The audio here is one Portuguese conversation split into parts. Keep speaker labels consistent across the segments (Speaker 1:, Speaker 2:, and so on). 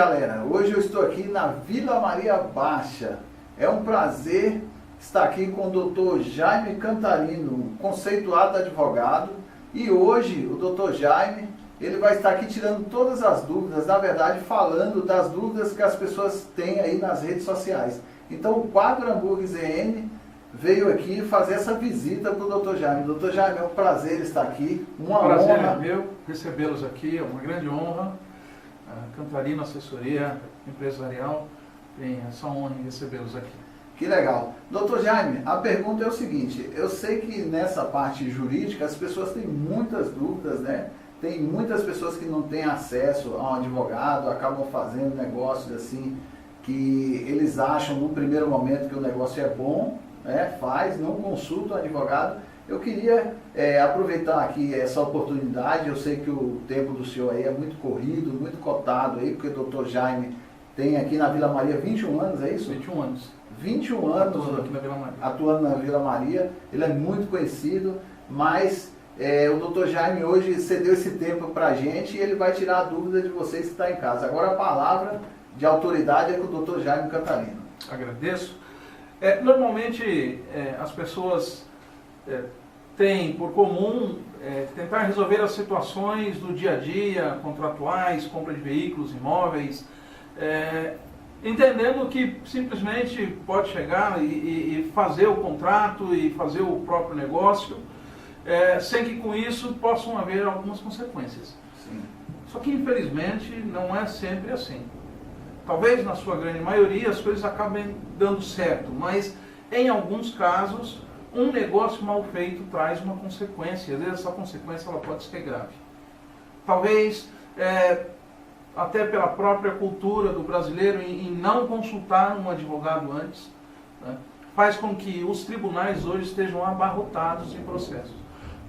Speaker 1: galera, hoje eu estou aqui na Vila Maria Baixa. É um prazer estar aqui com o Dr. Jaime Cantarino, conceituado advogado. E hoje o Dr. Jaime, ele vai estar aqui tirando todas as dúvidas, na verdade falando das dúvidas que as pessoas têm aí nas redes sociais. Então o quadro Hambúrguer ZN veio aqui fazer essa visita para o Dr. Jaime. Dr. Jaime, é um prazer estar aqui, uma honra.
Speaker 2: Prazer é meu recebê-los aqui, é uma grande honra. A Cantarino Assessoria Empresarial tem essa honra em recebê-los aqui.
Speaker 1: Que legal. Dr. Jaime, a pergunta é o seguinte, eu sei que nessa parte jurídica as pessoas têm muitas dúvidas, né? Tem muitas pessoas que não têm acesso a um advogado, acabam fazendo negócios assim, que eles acham no primeiro momento que o negócio é bom, né? Não consulta o advogado. Eu queria aproveitar aqui essa oportunidade, eu sei que o tempo do senhor aí é muito corrido, muito cotado aí, porque o Dr. Jaime tem aqui na Vila Maria 21 anos, é isso?
Speaker 2: 21 anos.
Speaker 1: 21 anos
Speaker 2: atuando aqui na Vila Maria.
Speaker 1: Atuando na Vila Maria, ele é muito conhecido, mas o Dr. Jaime hoje cedeu esse tempo para a gente e ele vai tirar a dúvida de vocês que estão em casa. Agora a palavra de autoridade é com o Dr. Jaime Cantarino.
Speaker 2: Agradeço. Normalmente as pessoas têm por comum tentar resolver as situações do dia a dia, contratuais, compra de veículos, imóveis, entendendo que simplesmente pode chegar e fazer o contrato e fazer o próprio negócio, sem que com isso possam haver algumas consequências.
Speaker 1: Sim.
Speaker 2: Só que infelizmente não é sempre assim. Talvez na sua grande maioria as coisas acabem dando certo, mas em alguns casos um negócio mal feito traz uma consequência, às vezes essa consequência ela pode ser grave. Talvez até pela própria cultura do brasileiro em não consultar um advogado antes, né, faz com que os tribunais hoje estejam abarrotados de processos.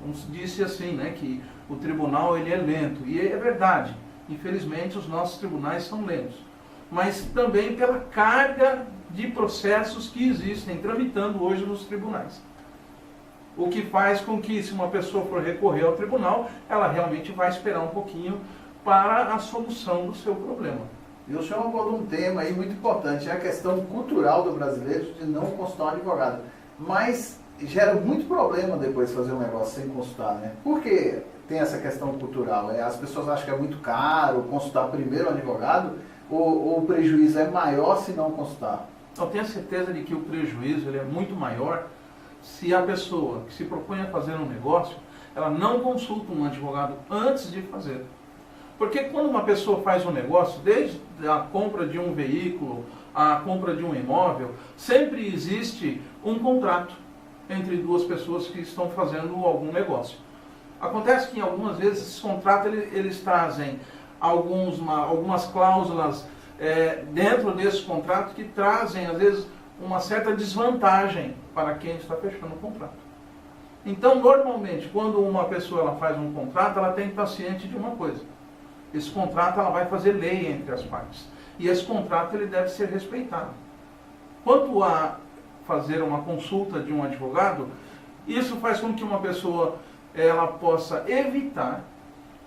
Speaker 2: Como se disse assim, né, que o tribunal ele é lento, e é verdade, infelizmente os nossos tribunais são lentos, mas também pela carga de processos que existem tramitando hoje nos tribunais. O que faz com que, se uma pessoa for recorrer ao tribunal, ela realmente vai esperar um pouquinho para a solução do seu problema.
Speaker 1: E o senhor abordou um tema aí muito importante, é a questão cultural do brasileiro de não consultar um advogado. Mas gera muito problema depois fazer um negócio sem consultar, né? Por que tem essa questão cultural? As pessoas acham que é muito caro consultar primeiro o advogado, ou o prejuízo é maior se não consultar?
Speaker 2: Eu tenho certeza de que o prejuízo ele é muito maior se a pessoa que se propõe a fazer um negócio, ela não consulta um advogado antes de fazer. Porque quando uma pessoa faz um negócio, desde a compra de um veículo, a compra de um imóvel, sempre existe um contrato entre duas pessoas que estão fazendo algum negócio. Acontece que algumas vezes esses contratos eles trazem algumas cláusulas dentro desse contrato que trazem, às vezes, uma certa desvantagem para quem está fechando o contrato. Então, normalmente, quando uma pessoa ela faz um contrato, ela tem que estar ciente de uma coisa. Esse contrato ela vai fazer lei entre as partes. E esse contrato ele deve ser respeitado. Quanto a fazer uma consulta de um advogado, isso faz com que uma pessoa ela possa evitar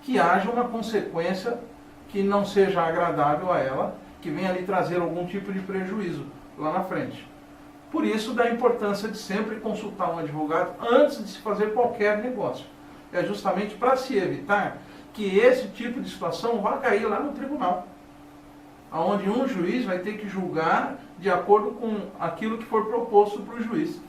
Speaker 2: que haja uma consequência que não seja agradável a ela, que venha lhe trazer algum tipo de prejuízo lá na frente. Por isso, da importância de sempre consultar um advogado antes de se fazer qualquer negócio. É justamente para se evitar que esse tipo de situação vá cair lá no tribunal, onde um juiz vai ter que julgar de acordo com aquilo que for proposto para o juiz.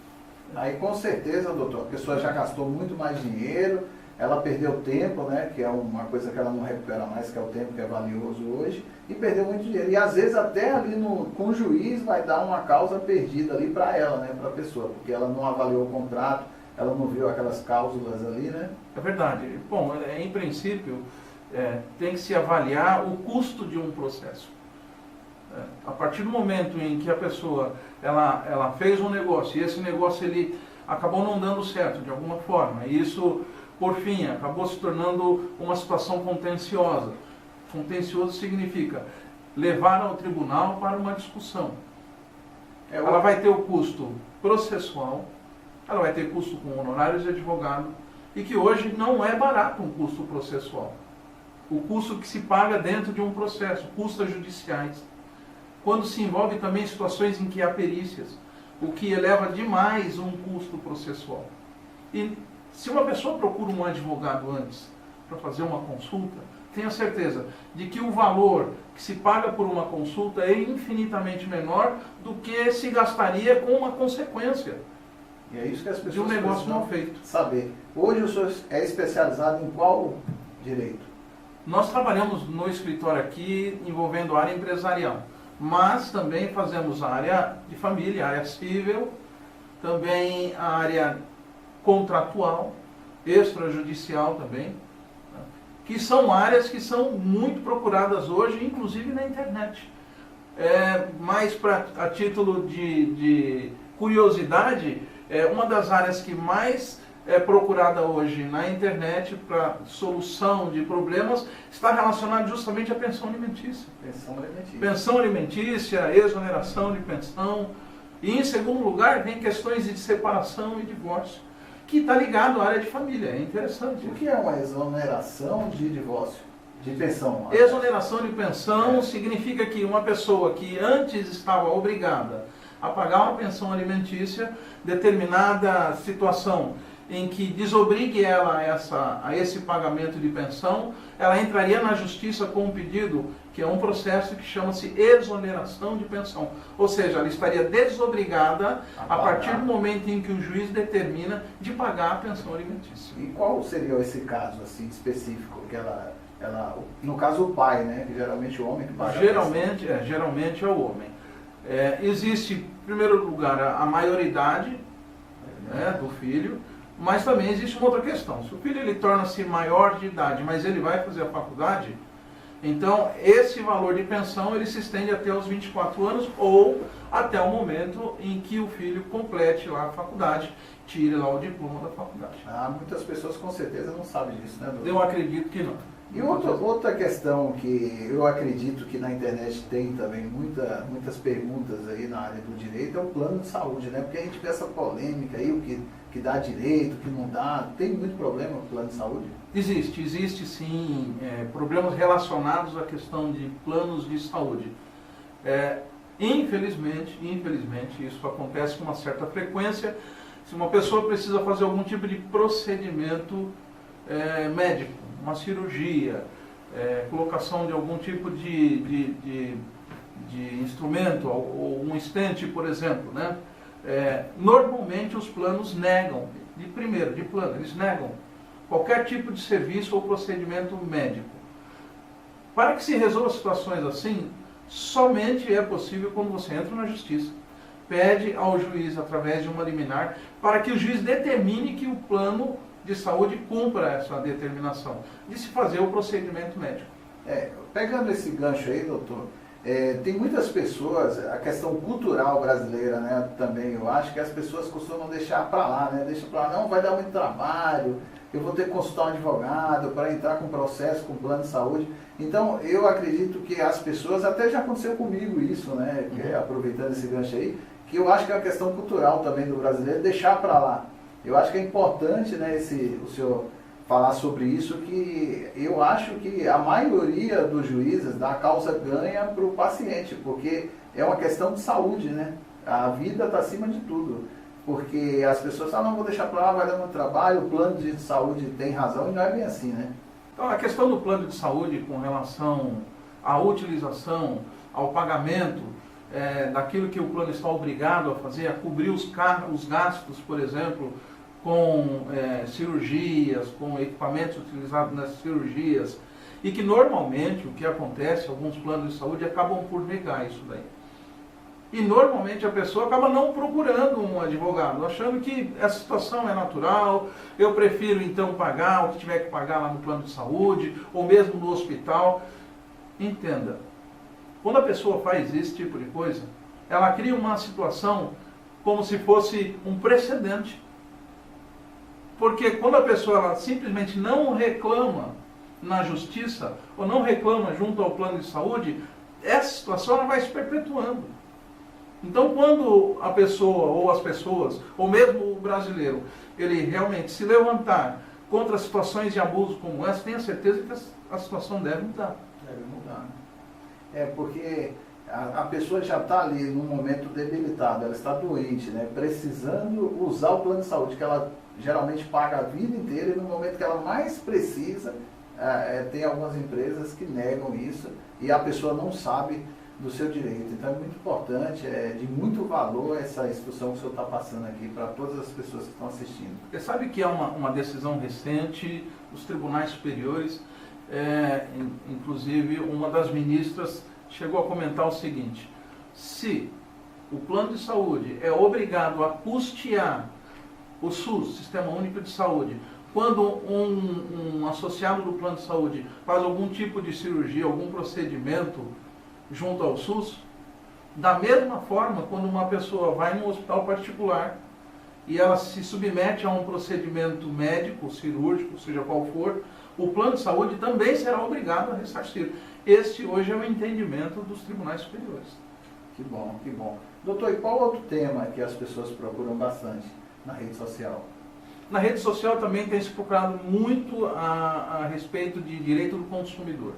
Speaker 1: Aí com certeza, doutor, a pessoa já gastou muito mais dinheiro, ela perdeu tempo, né, que é uma coisa que ela não recupera mais, que é o tempo que é valioso hoje, e perdeu muito dinheiro. E às vezes até ali com o juiz vai dar uma causa perdida ali para ela, né, para a pessoa, porque ela não avaliou o contrato, ela não viu aquelas cláusulas ali, né? É
Speaker 2: verdade. Bom, em princípio, tem que se avaliar o custo de um processo. A partir do momento em que a pessoa ela fez um negócio e esse negócio ele acabou não dando certo de alguma forma, e isso por fim acabou se tornando uma situação contenciosa. Contencioso significa levar ao tribunal para uma discussão. Ela vai ter o custo processual, ela vai ter custo com honorários de advogado, e que hoje não é barato um custo processual. o custo que se paga dentro de um processo, custas judiciais. Quando se envolve também situações em que há perícias, o que eleva demais um custo processual. E se uma pessoa procura um advogado antes para fazer uma consulta, tenha certeza de que o valor que se paga por uma consulta é infinitamente menor do que se gastaria com uma consequência
Speaker 1: E é isso que as pessoas
Speaker 2: de um negócio
Speaker 1: precisam
Speaker 2: mal feito.
Speaker 1: saber. Hoje o senhor é especializado em qual direito?
Speaker 2: Nós trabalhamos no escritório aqui envolvendo a área empresarial, mas também fazemos a área de família, a área civil, também a área contratual, extrajudicial também, né, que são áreas que são muito procuradas hoje, inclusive na internet. Mas a título de curiosidade, uma das áreas que mais é procurada hoje na internet para solução de problemas está relacionada justamente à pensão alimentícia.
Speaker 1: Pensão alimentícia.
Speaker 2: Pensão alimentícia, exoneração de pensão. E em segundo lugar vem questões de separação e divórcio, que está ligado à área de família. É interessante.
Speaker 1: O que é uma exoneração de divórcio? De pensão?
Speaker 2: Exoneração de pensão significa que uma pessoa que antes estava obrigada a pagar uma pensão alimentícia, determinada situação em que desobrigue ela a esse pagamento de pensão, ela entraria na justiça com um pedido, que é um processo que chama-se exoneração de pensão. Ou seja, ela estaria desobrigada a partir do momento em que o juiz determina de pagar a pensão alimentícia.
Speaker 1: E qual seria esse caso assim específico que ela no caso o pai, né, que geralmente o homem que paga?
Speaker 2: Geralmente é o homem. Existe, em primeiro lugar, a maioridade, né, do filho. Mas também existe uma outra questão. Se o filho ele torna-se maior de idade, mas ele vai fazer a faculdade, então esse valor de pensão ele se estende até os 24 anos ou até o momento em que o filho complete lá a faculdade, tire lá o diploma da faculdade.
Speaker 1: Muitas pessoas com certeza não sabem disso, né, doutor?
Speaker 2: Eu acredito que não.
Speaker 1: E outra questão que eu acredito que na internet tem também muitas perguntas aí na área do direito é o plano de saúde, né? Porque a gente vê essa polêmica aí, o que dá direito, o que não dá. Tem muito problema no plano de saúde?
Speaker 2: Existe sim problemas relacionados à questão de planos de saúde. Infelizmente, isso acontece com uma certa frequência. Se uma pessoa precisa fazer algum tipo de procedimento médico, uma cirurgia, colocação de algum tipo de instrumento, ou um estente, por exemplo, né? Normalmente os planos negam, de plano, eles negam qualquer tipo de serviço ou procedimento médico. Para que se resolva situações assim, somente é possível quando você entra na justiça, pede ao juiz através de uma liminar, para que o juiz determine que o plano de saúde cumpra essa determinação de se fazer o procedimento médico.
Speaker 1: Pegando esse gancho aí, doutor, tem muitas pessoas, a questão cultural brasileira, né, também, eu acho que as pessoas costumam deixar para lá, né, deixa para lá, não, vai dar muito trabalho, eu vou ter que consultar um advogado para entrar com processo, com plano de saúde. Então, eu acredito que as pessoas, até já aconteceu comigo isso, né, aproveitando esse gancho aí, que eu acho que é uma questão cultural também do brasileiro, deixar para lá. Eu acho que é importante, né, o senhor falar sobre isso, que eu acho que a maioria dos juízes dá causa ganha para o paciente, porque é uma questão de saúde, né? A vida está acima de tudo. Porque as pessoas falam, não, vou deixar para lá, vai dar muito trabalho, o plano de saúde tem razão, e não é bem assim, né?
Speaker 2: Então, a questão do plano de saúde com relação à utilização, ao pagamento daquilo que o plano está obrigado a fazer, a cobrir os gastos, por exemplo, com cirurgias, com equipamentos utilizados nas cirurgias, e que normalmente o que acontece, alguns planos de saúde acabam por negar isso daí. E normalmente a pessoa acaba não procurando um advogado, achando que essa situação é natural, eu prefiro então pagar o que tiver que pagar lá no plano de saúde, ou mesmo no hospital. Entenda, quando a pessoa faz esse tipo de coisa, ela cria uma situação como se fosse um precedente. Porque quando a pessoa ela simplesmente não reclama na justiça, ou não reclama junto ao plano de saúde, essa situação ela vai se perpetuando. Então, quando a pessoa, ou as pessoas, ou mesmo o brasileiro, ele realmente se levantar contra situações de abuso como essa, tenha certeza que a situação deve mudar.
Speaker 1: Deve mudar. Porque a pessoa já está ali num momento debilitada, ela está doente, né? Precisando usar o plano de saúde, que ela geralmente paga a vida inteira, e no momento que ela mais precisa, tem algumas empresas que negam isso e a pessoa não sabe do seu direito. Então é muito importante, é de muito valor essa instrução que o senhor está passando aqui para todas as pessoas que estão assistindo.
Speaker 2: Você sabe que é uma decisão recente dos tribunais superiores, inclusive uma das ministras chegou a comentar o seguinte: se o plano de saúde é obrigado a custear o SUS, Sistema Único de Saúde, quando um associado do plano de saúde faz algum tipo de cirurgia, algum procedimento junto ao SUS, da mesma forma, quando uma pessoa vai num hospital particular e ela se submete a um procedimento médico, cirúrgico, seja qual for, o plano de saúde também será obrigado a ressarcir. Este hoje é o entendimento dos tribunais superiores.
Speaker 1: Que bom, que bom. Doutor, e qual outro tema que as pessoas procuram bastante na rede social?
Speaker 2: Na rede social também tem se procurado muito a respeito de direito do consumidor.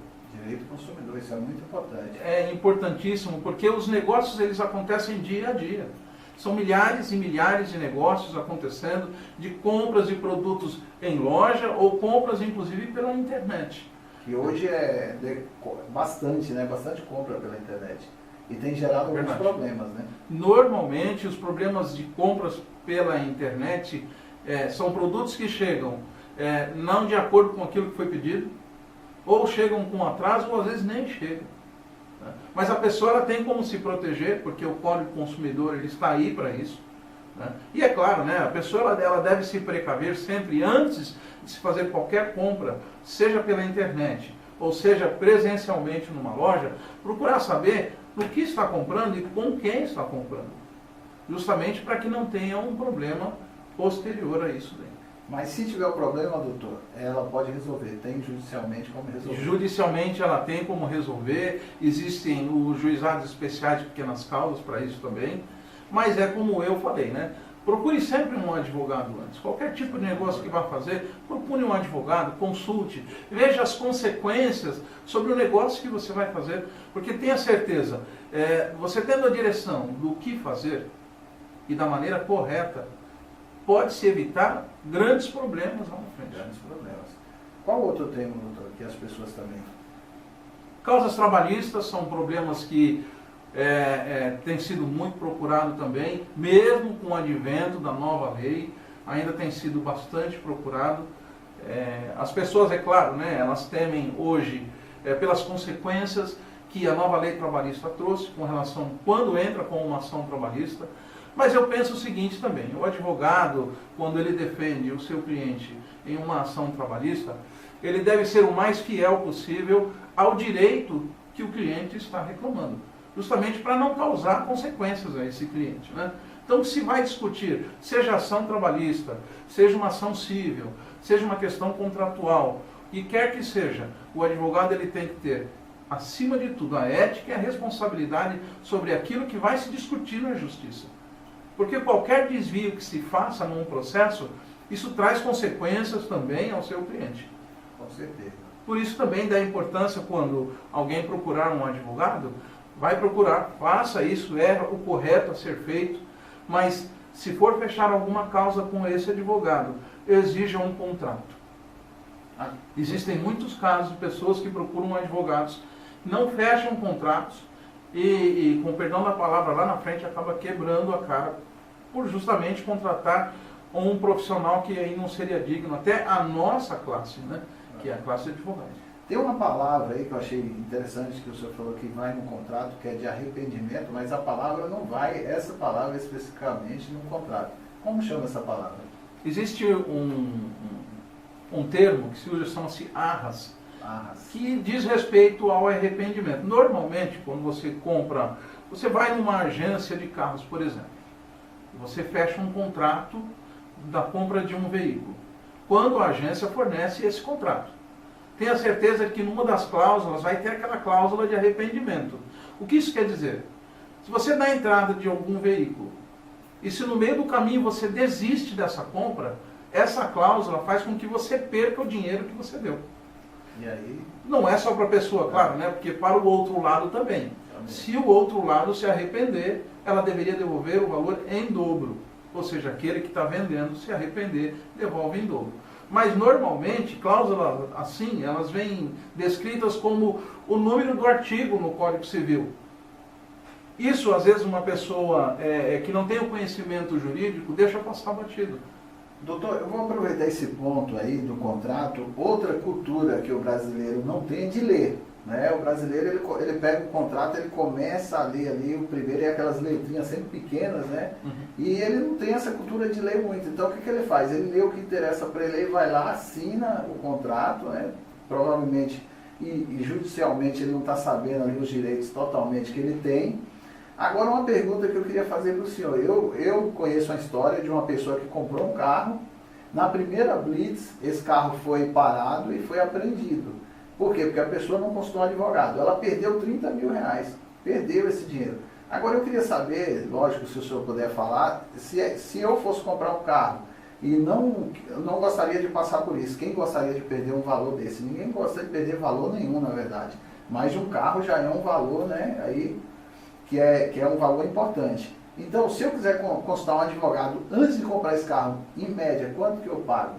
Speaker 1: Direito do consumidor, isso é muito importante.
Speaker 2: É importantíssimo, porque os negócios eles acontecem dia a dia. São milhares e milhares de negócios acontecendo, de compras de produtos em loja ou compras inclusive pela internet.
Speaker 1: Que hoje bastante, né? Bastante compra pela internet. E tem gerado alguns problemas, né?
Speaker 2: Normalmente os problemas de compras pela internet são produtos que chegam não de acordo com aquilo que foi pedido, ou chegam com atraso, ou às vezes nem chegam. Né? Mas a pessoa ela tem como se proteger, porque o Código Consumidor ele está aí para isso. Né? E é claro, né, a pessoa ela deve se precaver sempre antes de se fazer qualquer compra, seja pela internet, ou seja presencialmente numa loja, procurar saber no que está comprando e com quem está comprando. Justamente para que não tenha um problema posterior a isso daí.
Speaker 1: Mas se tiver o problema, doutor, ela pode resolver, tem judicialmente como resolver?
Speaker 2: Judicialmente ela tem como resolver, existem os juizados especiais de pequenas causas para isso também, mas é como eu falei, né? Procure sempre um advogado antes. Qualquer tipo de negócio que vá fazer, procure um advogado, consulte, veja as consequências sobre o negócio que você vai fazer, porque tenha certeza, você tendo a direção do que fazer e da maneira correta, pode-se evitar grandes problemas lá na frente.
Speaker 1: Grandes problemas. Qual outro tema, doutor, que as pessoas também...
Speaker 2: Causas trabalhistas são problemas que têm sido muito procurados também, mesmo com o advento da nova lei, ainda tem sido bastante procurado. As pessoas, é claro, né, elas temem hoje pelas consequências que a nova lei trabalhista trouxe com relação quando entra com uma ação trabalhista. Mas eu penso o seguinte também: o advogado, quando ele defende o seu cliente em uma ação trabalhista, ele deve ser o mais fiel possível ao direito que o cliente está reclamando, justamente para não causar consequências a esse cliente, né? Então, se vai discutir, seja ação trabalhista, seja uma ação civil, seja uma questão contratual, e quer que seja, o advogado ele tem que ter, acima de tudo, a ética e a responsabilidade sobre aquilo que vai se discutir na justiça. Porque qualquer desvio que se faça num processo, isso traz consequências também ao seu cliente.
Speaker 1: Com certeza.
Speaker 2: Por isso também dá importância quando alguém procurar um advogado, vai procurar, faça isso, é o correto a ser feito, mas se for fechar alguma causa com esse advogado, exija um contrato. Existem muitos casos de pessoas que procuram advogados, não fecham contratos, e com perdão da palavra, lá na frente acaba quebrando a cara por justamente contratar um profissional que aí não seria digno, até a nossa classe, né? Que é a classe de advogados.
Speaker 1: Tem uma palavra aí que eu achei interessante que o senhor falou que vai no contrato, que é de arrependimento, mas a palavra não vai, essa palavra especificamente, no contrato. Como chama essa palavra?
Speaker 2: Existe um termo que se usa, chama-se arras, que diz respeito ao arrependimento. Normalmente, quando você compra, você vai numa agência de carros, por exemplo, você fecha um contrato da compra de um veículo. Quando a agência fornece esse contrato, tenha certeza que numa das cláusulas vai ter aquela cláusula de arrependimento. O que isso quer dizer? Se você dá entrada de algum veículo e se no meio do caminho você desiste dessa compra, essa cláusula faz com que você perca o dinheiro que você deu.
Speaker 1: E aí?
Speaker 2: Não é só para a pessoa, claro, né? Porque para o outro lado também. Se o outro lado se arrepender, ela deveria devolver o valor em dobro. Ou seja, aquele que está vendendo se arrepender, devolve em dobro. Mas normalmente, cláusulas assim, elas vêm descritas como o número do artigo no Código Civil. Isso, às vezes, uma pessoa que não tem o conhecimento jurídico deixa passar batido.
Speaker 1: Doutor, eu vou aproveitar esse ponto aí do contrato. Outra cultura que o brasileiro não tem é de ler. Né? O brasileiro, ele pega o contrato, ele começa a ler ali, o primeiro é aquelas letrinhas sempre pequenas, né? Uhum. E ele não tem essa cultura de ler muito. Então, o que ele faz? Ele lê o que interessa para ele, vai lá, assina o contrato, né? Provavelmente, e judicialmente, ele não está sabendo ali os direitos totalmente que ele tem. Agora, uma pergunta que eu queria fazer para o senhor. Eu conheço uma história de uma pessoa que comprou um carro. Na primeira blitz, esse carro foi parado e foi apreendido. Por quê? Porque a pessoa não consultou um advogado. Ela perdeu 30 mil reais. Perdeu esse dinheiro. Agora, eu queria saber, lógico, se o senhor puder falar, se eu fosse comprar um carro e não gostaria de passar por isso, quem gostaria de perder um valor desse? Ninguém gosta de perder valor nenhum, na verdade. Mas de um carro já é um valor, né? Aí... Que é um valor importante. Então, se eu quiser consultar um advogado antes de comprar esse carro, em média, quanto que eu pago?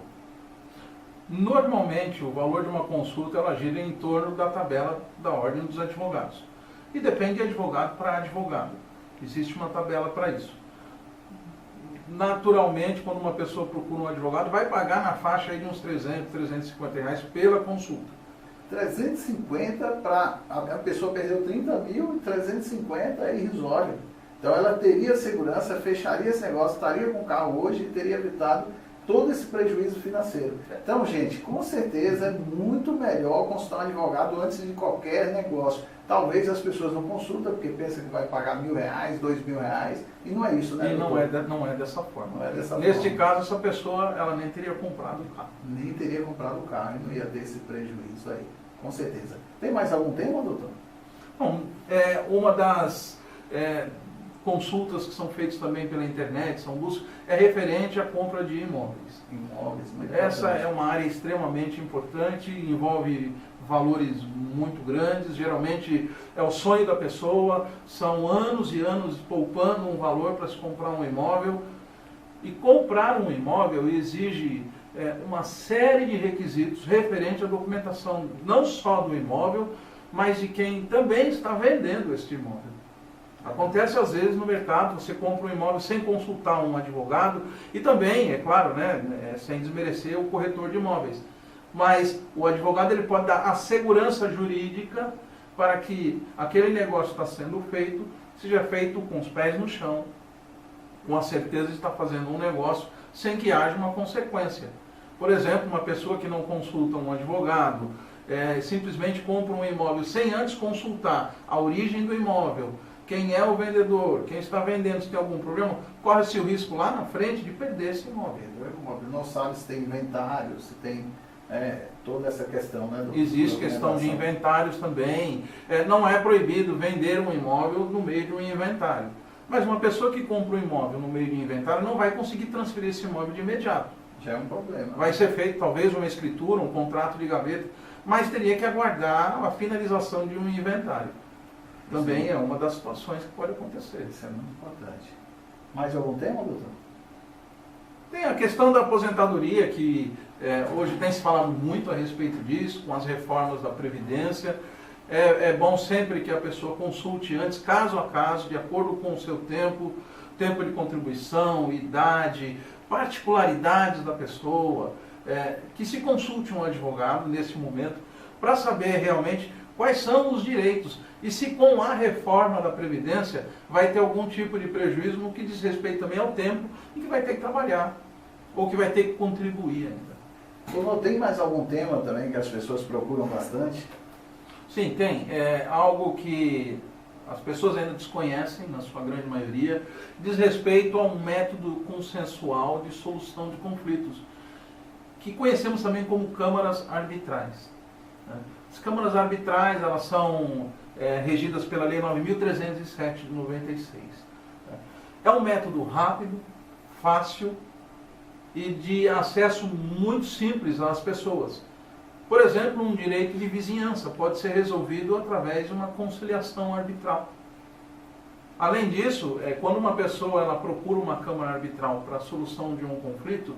Speaker 2: Normalmente, o valor de uma consulta ela gira em torno da tabela da Ordem dos Advogados. E depende de advogado para advogado. Existe uma tabela para isso. Naturalmente, quando uma pessoa procura um advogado, vai pagar na faixa aí de uns 300, 350 reais pela consulta.
Speaker 1: 350 para a pessoa perdeu 30 mil e 350 é irrisório. Então ela teria segurança, fecharia esse negócio, estaria com o carro hoje e teria evitado todo esse prejuízo financeiro. Então, gente, com certeza é muito melhor consultar um advogado antes de qualquer negócio. Talvez as pessoas não consultam porque pensam que vai pagar R$1.000, R$2.000 e não é isso, né?
Speaker 2: E não é dessa forma.
Speaker 1: Não é dessa
Speaker 2: Neste
Speaker 1: forma.
Speaker 2: caso, essa pessoa ela nem teria comprado o carro.
Speaker 1: Nem teria comprado o carro e não ia ter esse prejuízo aí, com certeza. Tem mais algum tema, doutor?
Speaker 2: Bom, uma das consultas que são feitas também pela internet, são buscas, é referente à compra de imóveis. Essa é uma área extremamente importante, envolve valores muito grandes, geralmente é o sonho da pessoa, são anos e anos poupando um valor para se comprar um imóvel. E comprar um imóvel exige uma série de requisitos referente à documentação, não só do imóvel, mas de quem também está vendendo este imóvel. Acontece às vezes no mercado, você compra um imóvel sem consultar um advogado e também, é claro, sem desmerecer o corretor de imóveis. Mas o advogado ele pode dar a segurança jurídica para que aquele negócio está sendo feito, seja feito com os pés no chão, com a certeza de estar fazendo um negócio sem que haja uma consequência. Por exemplo, uma pessoa que não consulta um advogado, simplesmente compra um imóvel sem antes consultar a origem do imóvel, quem é o vendedor, quem está vendendo, se tem algum problema, corre-se o risco lá na frente de perder esse imóvel.
Speaker 1: Não sabe se tem inventário, se tem toda essa questão, né?
Speaker 2: Existe questão de inventários também. Não é proibido vender um imóvel no meio de um inventário. Mas uma pessoa que compra um imóvel no meio de um inventário não vai conseguir transferir esse imóvel de imediato.
Speaker 1: Já é um problema.
Speaker 2: Vai ser feito talvez uma escritura, um contrato de gaveta, mas teria que aguardar a finalização de um inventário. Também é uma das situações que pode acontecer.
Speaker 1: Isso é muito importante. Mais algum tema, doutor?
Speaker 2: Tem a questão da aposentadoria, que hoje tem se falado muito a respeito disso, com as reformas da Previdência. É bom sempre que a pessoa consulte antes, caso a caso, de acordo com o seu tempo de contribuição, idade, particularidades da pessoa, que se consulte um advogado nesse momento para saber realmente quais são os direitos e se com a reforma da Previdência vai ter algum tipo de prejuízo no que diz respeito também ao tempo em que vai ter que trabalhar ou que vai ter que contribuir ainda.
Speaker 1: Doutor, tem mais algum tema também que as pessoas procuram bastante?
Speaker 2: Sim, tem. É algo que as pessoas ainda desconhecem, na sua grande maioria, diz respeito a um método consensual de solução de conflitos, que conhecemos também como câmaras arbitrais. As câmaras arbitrais, elas são regidas pela Lei 9.307 de 96. É um método rápido, fácil, e de acesso muito simples às pessoas. Por exemplo, um direito de vizinhança pode ser resolvido através de uma conciliação arbitral. Além disso, quando uma pessoa ela procura uma câmara arbitral para a solução de um conflito,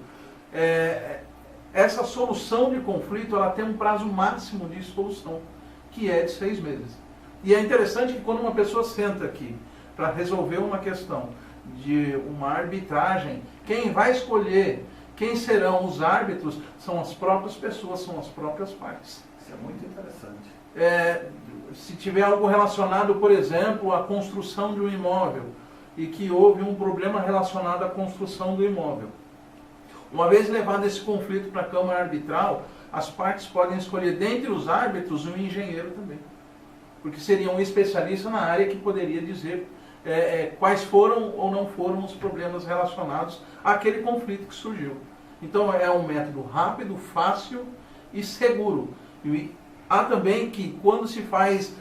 Speaker 2: essa solução de conflito ela tem um prazo máximo de solução, que é de 6 meses. E é interessante que quando uma pessoa senta aqui para resolver uma questão de uma arbitragem, quem vai escolher quem serão os árbitros são as próprias pessoas, são as próprias partes.
Speaker 1: Isso é muito interessante.
Speaker 2: Se tiver algo relacionado, por exemplo, à construção de um imóvel e que houve um problema relacionado à construção do imóvel, uma vez levado esse conflito para a Câmara Arbitral, as partes podem escolher dentre os árbitros um engenheiro também, porque seria um especialista na área que poderia dizer quais foram ou não foram os problemas relacionados àquele conflito que surgiu. Então é um método rápido, fácil e seguro. E há também que quando se faz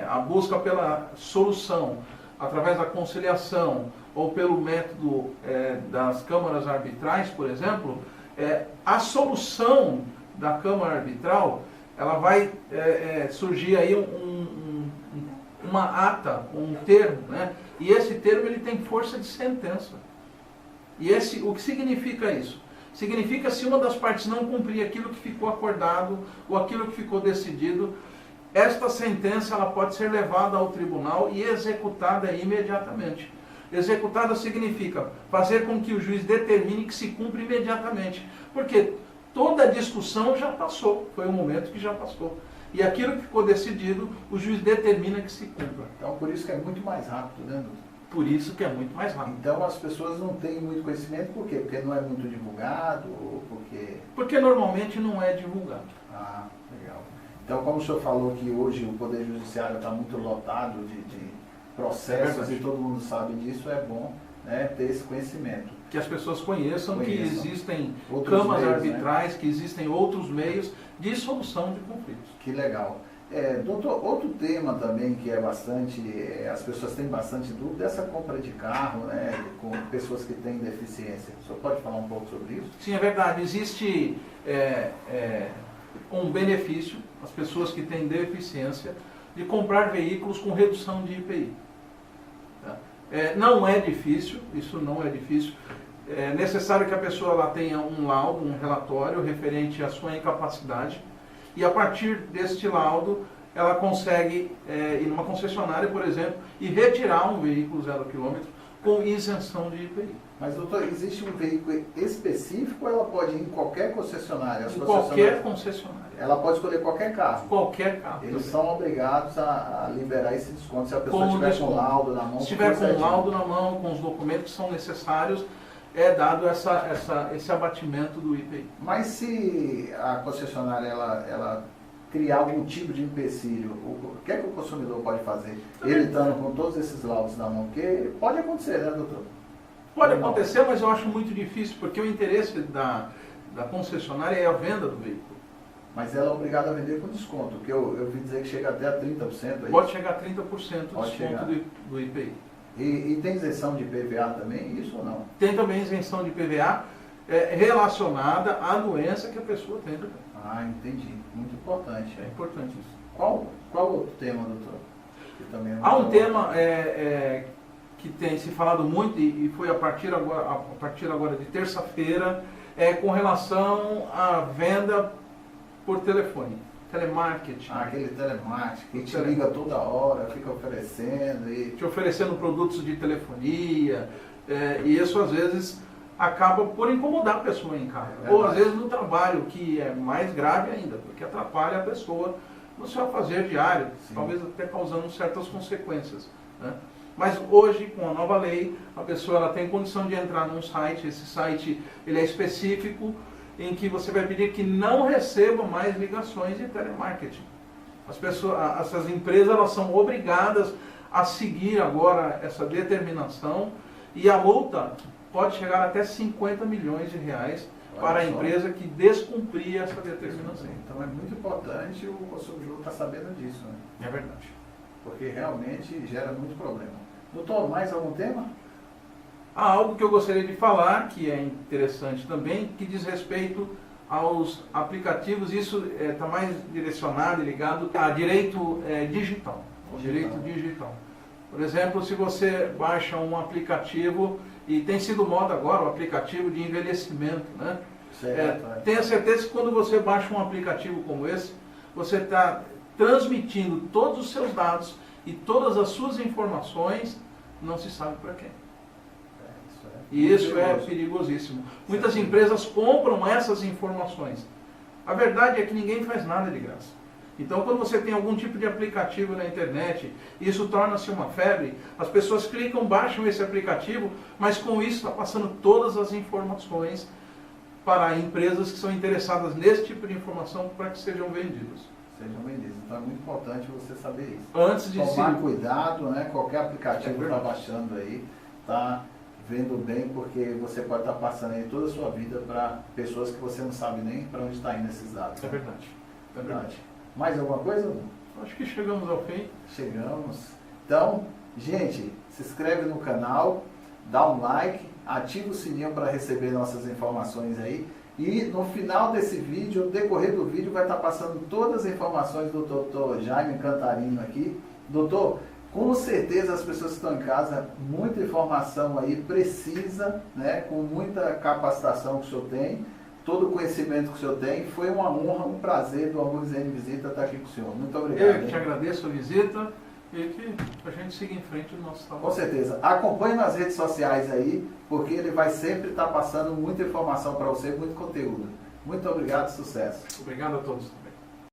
Speaker 2: a busca pela solução através da conciliação ou pelo método das câmaras arbitrais, por exemplo, a solução da câmara arbitral ela vai surgir aí uma ata, um termo, né? E esse termo ele tem força de sentença. E o que significa isso? Significa se uma das partes não cumprir aquilo que ficou acordado ou aquilo que ficou decidido, esta sentença ela pode ser levada ao tribunal e executada imediatamente. Executada significa fazer com que o juiz determine que se cumpra imediatamente. Porque toda a discussão já passou, foi um momento que já passou. E aquilo que ficou decidido, o juiz determina que se cumpra.
Speaker 1: Então, por isso que é muito mais rápido, né, doutor?
Speaker 2: Por isso que é muito mais rápido.
Speaker 1: Então, as pessoas não têm muito conhecimento, por quê? Porque não é muito divulgado, ou porque...
Speaker 2: Porque normalmente não é divulgado.
Speaker 1: Ah, legal. Então, como o senhor falou que hoje o Poder Judiciário está muito lotado de processos e todo mundo sabe disso, é bom, né, ter esse conhecimento.
Speaker 2: Que as pessoas conheçam que existem
Speaker 1: outros
Speaker 2: câmaras
Speaker 1: meios,
Speaker 2: arbitrais,
Speaker 1: né?
Speaker 2: Que existem outros meios de solução de conflitos.
Speaker 1: Que legal. Doutor, outro tema também que é bastante, as pessoas têm bastante dúvida, é essa compra de carro, né, com pessoas que têm deficiência. O senhor pode falar um pouco sobre isso?
Speaker 2: Sim, é verdade. Existe um benefício às pessoas que têm deficiência de comprar veículos com redução de IPI. Tá? Não é difícil, isso não é difícil. É necessário que a pessoa ela tenha um laudo, um relatório referente à sua incapacidade e a partir deste laudo ela consegue ir numa concessionária, por exemplo, e retirar um veículo 0 km com isenção de IPI.
Speaker 1: Mas, doutor, existe um veículo específico ou ela pode ir em qualquer concessionária?
Speaker 2: Em qualquer concessionária.
Speaker 1: Ela pode escolher qualquer carro?
Speaker 2: Qualquer carro.
Speaker 1: Eles são obrigados a liberar esse desconto se a pessoa estiver com o laudo na mão.
Speaker 2: Se estiver com o laudo na mão, com os documentos que são necessários, é dado esse abatimento do IPI.
Speaker 1: Mas se a concessionária ela criar algum tipo de empecilho, o que é que o consumidor pode fazer? Ele estando com todos esses laudos na mão, porque pode acontecer, né, doutor?
Speaker 2: Pode acontecer, mas eu acho muito difícil, porque o interesse da concessionária é a venda do veículo.
Speaker 1: Mas ela é obrigada a vender com desconto, porque eu ouvi dizer que chega até a 30%.
Speaker 2: Pode chegar a 30% de desconto do IPI.
Speaker 1: E tem isenção de PVA também, isso ou não?
Speaker 2: Tem também isenção de PVA relacionada à doença que a pessoa tem também.
Speaker 1: Ah, entendi. Muito importante.
Speaker 2: É importante isso.
Speaker 1: Qual outro tema, doutor? Que também
Speaker 2: Há um tema que tem se falado muito e foi a partir agora de terça-feira, com relação à venda por telefone, telemarketing.
Speaker 1: Aquele telemarketing que te liga toda hora, fica oferecendo e...
Speaker 2: Te oferecendo produtos de telefonia, e isso às vezes acaba por incomodar a pessoa em casa. Ou às vezes no trabalho, que é mais grave ainda, porque atrapalha a pessoa no seu fazer diário, sim, talvez até causando certas consequências, né? Mas hoje, com a nova lei, a pessoa ela tem condição de entrar num site, esse site ele é específico, em que você vai pedir que não receba mais ligações de telemarketing. Essas empresas elas são obrigadas a seguir agora essa determinação e a multa pode chegar até 50 milhões de reais para a empresa que descumprir essa determinação.
Speaker 1: Então é muito importante o consumidor estar sabendo disso, né?
Speaker 2: É verdade.
Speaker 1: Porque realmente gera muito problema. Doutor, mais algum tema?
Speaker 2: Há algo que eu gostaria de falar, que é interessante também, que diz respeito aos aplicativos. Isso está mais direcionado e ligado a direito digital. Direito digital. Por exemplo, se você baixa um aplicativo, e tem sido moda agora o aplicativo de envelhecimento, né? Tenha certeza que quando você baixa um aplicativo como esse, você está transmitindo todos os seus dados e todas as suas informações, não se sabe para quem. E isso é perigosíssimo. Muitas empresas compram essas informações. A verdade é que ninguém faz nada de graça. Então, quando você tem algum tipo de aplicativo na internet, isso torna-se uma febre, as pessoas clicam, baixam esse aplicativo, mas com isso está passando todas as informações para empresas que são interessadas nesse tipo de informação para que sejam vendidas.
Speaker 1: Então é muito importante você saber isso.
Speaker 2: Antes de
Speaker 1: tomar cuidado, né? Qualquer aplicativo que está baixando aí, tá vendo bem, porque você pode estar passando aí toda a sua vida para pessoas que você não sabe nem para onde está indo esses dados.
Speaker 2: É verdade. É verdade.
Speaker 1: Mais alguma coisa?
Speaker 2: Acho que chegamos ao fim.
Speaker 1: Chegamos. Então, gente, se inscreve no canal, dá um like, ativa o sininho para receber nossas informações aí. E no final desse vídeo, no decorrer do vídeo, vai estar passando todas as informações do Dr. Jaime Cantarino aqui. Doutor, com certeza as pessoas que estão em casa, muita informação aí precisa, né, com muita capacitação que o senhor tem, todo o conhecimento que o senhor tem. Foi uma honra, um prazer do Amor Zen Visita estar aqui com o senhor. Muito obrigado.
Speaker 2: Eu que te agradeço a visita e que a gente siga em frente no nosso trabalho.
Speaker 1: Com certeza. Acompanhe nas redes sociais aí, porque ele vai sempre estar passando muita informação para você, muito conteúdo. Muito obrigado, sucesso.
Speaker 2: Obrigado a todos.